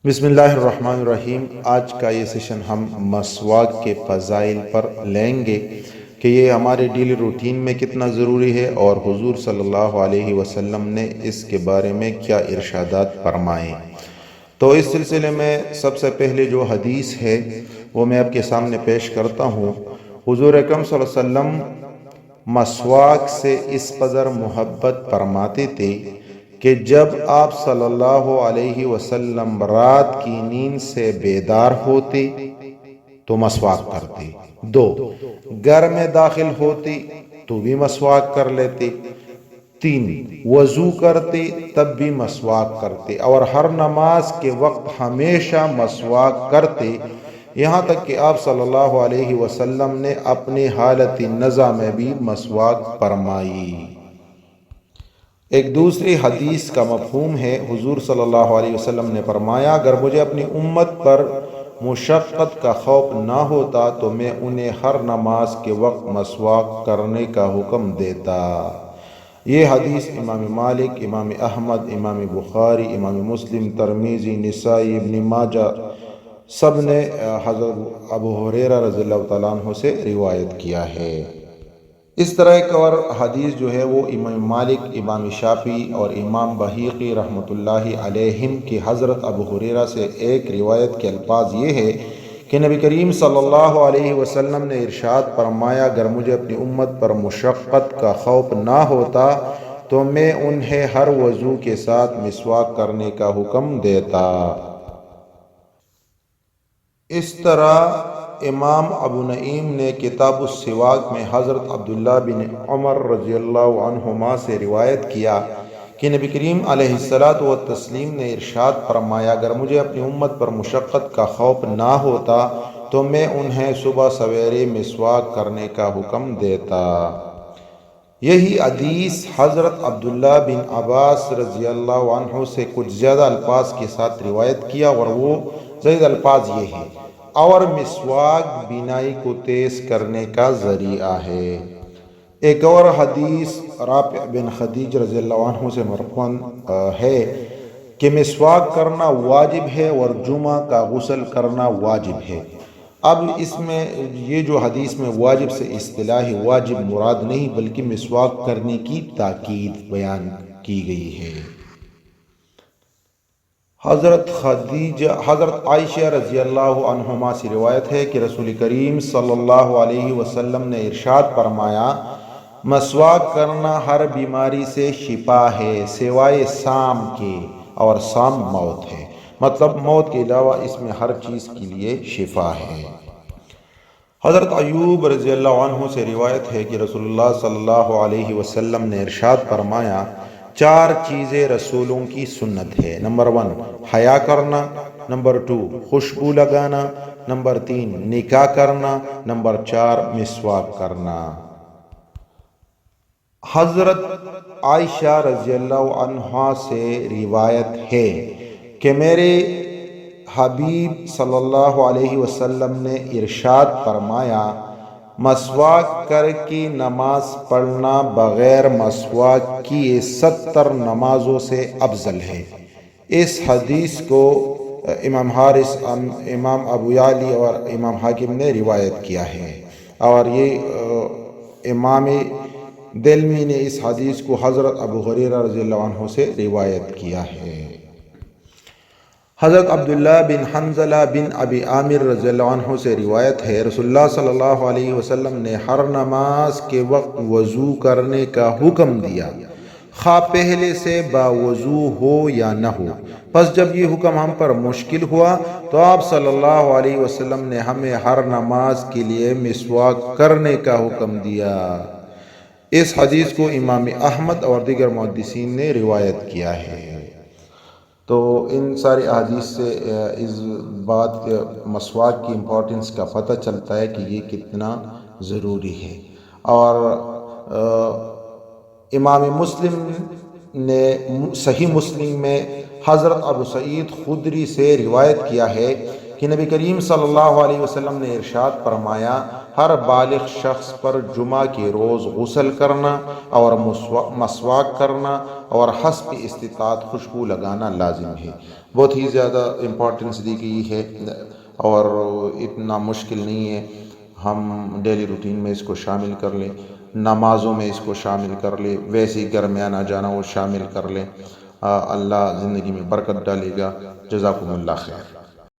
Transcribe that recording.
بسم اللہ الرحمن الرحیم۔ آج کا یہ سیشن ہم مسواک کے فضائل پر لیں گے کہ یہ ہمارے ڈیلی روٹین میں کتنا ضروری ہے اور حضور صلی اللہ علیہ وسلم نے اس کے بارے میں کیا ارشادات فرمائے۔ تو اس سلسلے میں سب سے پہلے جو حدیث ہے وہ میں آپ کے سامنے پیش کرتا ہوں۔ حضور اکرم صلی اللہ علیہ وسلم مسواک سے اس قدر محبت فرماتے تھے کہ جب آپ صلی اللہ علیہ وسلم رات کی نیند سے بیدار ہوتے تو مسواک کرتے، دو گھر میں داخل ہوتے تو بھی مسواک کر لیتے، تین وضو کرتے تب بھی مسواک کرتے، اور ہر نماز کے وقت ہمیشہ مسواک کرتے، یہاں تک کہ آپ صلی اللہ علیہ وسلم نے اپنی حالت نزا میں بھی مسواک فرمائی۔ ایک دوسری حدیث کا مفہوم ہے، حضور صلی اللہ علیہ وسلم نے فرمایا اگر مجھے اپنی امت پر مشقت کا خوف نہ ہوتا تو میں انہیں ہر نماز کے وقت مسواک کرنے کا حکم دیتا۔ یہ حدیث امام مالک، امام احمد، امام بخاری، امام مسلم، ترمذی، نسائی، ابن ماجہ سب نے حضرت ابو ہریرہ رضی اللہ تعالیٰ عنہ سے روایت کیا ہے۔ اس طرح ایک اور حدیث جو ہے وہ امام مالک، امام شافعی اور امام بہیقی رحمۃ اللہ علیہم کی حضرت ابو ہریرہ سے ایک روایت کے الفاظ یہ ہے کہ نبی کریم صلی اللہ علیہ وسلم نے ارشاد فرمایا اگر مجھے اپنی امت پر مشقت کا خوف نہ ہوتا تو میں انہیں ہر وضو کے ساتھ مسواک کرنے کا حکم دیتا۔ اس طرح امام ابو نعیم نے کتاب السواک میں حضرت عبداللہ بن عمر رضی اللہ عنہما سے روایت کیا کہ نبی کریم علیہ الصلاۃ والتسلیم نے ارشاد فرمایا اگر مجھے اپنی امت پر مشقت کا خوف نہ ہوتا تو میں انہیں صبح سویرے مسواک کرنے کا حکم دیتا۔ یہی حدیث حضرت عبداللہ بن عباس رضی اللہ عنہ سے کچھ زیادہ الفاظ کے ساتھ روایت کیا، اور وہ زائد الفاظ یہ ہیں اور مسواک بینائی کو تیز کرنے کا ذریعہ ہے۔ ایک اور حدیث رافع بن خدیج رضی اللہ عنہ سے مرفوعاً ہے کہ مسواک کرنا واجب ہے اور جمعہ کا غسل کرنا واجب ہے۔ اب اس میں یہ جو حدیث میں واجب سے اصطلاحی واجب مراد نہیں بلکہ مسواک کرنے کی تاکید بیان کی گئی ہے۔ حضرت عائشہ رضی اللہ عنہما سے روایت ہے کہ رسول کریم صلی اللہ علیہ وسلم نے ارشاد فرمایا مسواک کرنا ہر بیماری سے شفا ہے سوائے سام کے، اور سام موت ہے، مطلب موت کے علاوہ اس میں ہر چیز کے لیے شفا ہے۔ حضرت ایوب رضی اللہ عنہ سے روایت ہے کہ رسول اللہ صلی اللہ علیہ وسلم نے ارشاد فرمایا چار چیزیں رسولوں کی سنت ہے، نمبر 1 حیا کرنا، نمبر 2 خوشبو لگانا، نمبر 3 نکاح کرنا، نمبر 4 مسواک کرنا۔ حضرت عائشہ رضی اللہ عنہا سے روایت ہے کہ میرے حبیب صلی اللہ علیہ وسلم نے ارشاد فرمایا مسواک کر کے نماز پڑھنا بغیر مسواک کیے 70 نمازوں سے افضل ہے۔ اس حدیث کو امام حارث، امام ابو یعلی اور امام حاکم نے روایت کیا ہے، اور یہ امام دلمی نے اس حدیث کو حضرت ابو ہریرہ رضی اللہ عنہ سے روایت کیا ہے۔ حضرت عبداللہ بن حنظلہ بن ابی عامر رضی اللہ عنہ سے روایت ہے رسول اللہ صلی اللہ علیہ وسلم نے ہر نماز کے وقت وضو کرنے کا حکم دیا، خواہ پہلے سے باوضو ہو یا نہ ہو۔ پس جب یہ حکم ہم پر مشکل ہوا تو آپ صلی اللہ علیہ وسلم نے ہمیں ہر نماز کے لیے مسواک کرنے کا حکم دیا۔ اس حدیث کو امام احمد اور دیگر محدثین نے روایت کیا ہے۔ تو ان سارے احادیث سے اس بات مسواک کی امپورٹنس کا پتہ چلتا ہے کہ یہ کتنا ضروری ہے۔ اور امام مسلم نے صحیح مسلم میں حضرت ابو سعید خدری سے روایت کیا ہے کہ نبی کریم صلی اللہ علیہ وسلم نے ارشاد فرمایا ہر بالغ شخص پر جمعہ کے روز غسل کرنا اور مسواک کرنا اور حسب استطاعت خوشبو لگانا لازم ہے۔ بہت ہی زیادہ امپورٹنس دی گئی ہے اور اتنا مشکل نہیں ہے، ہم ڈیلی روٹین میں اس کو شامل کر لیں، نمازوں میں اس کو شامل کر لیں، ویسے ہی گھر میں آنا جانا وہ شامل کر لیں۔ اللہ زندگی میں برکت ڈالے گا۔ جزاکم اللہ خیر۔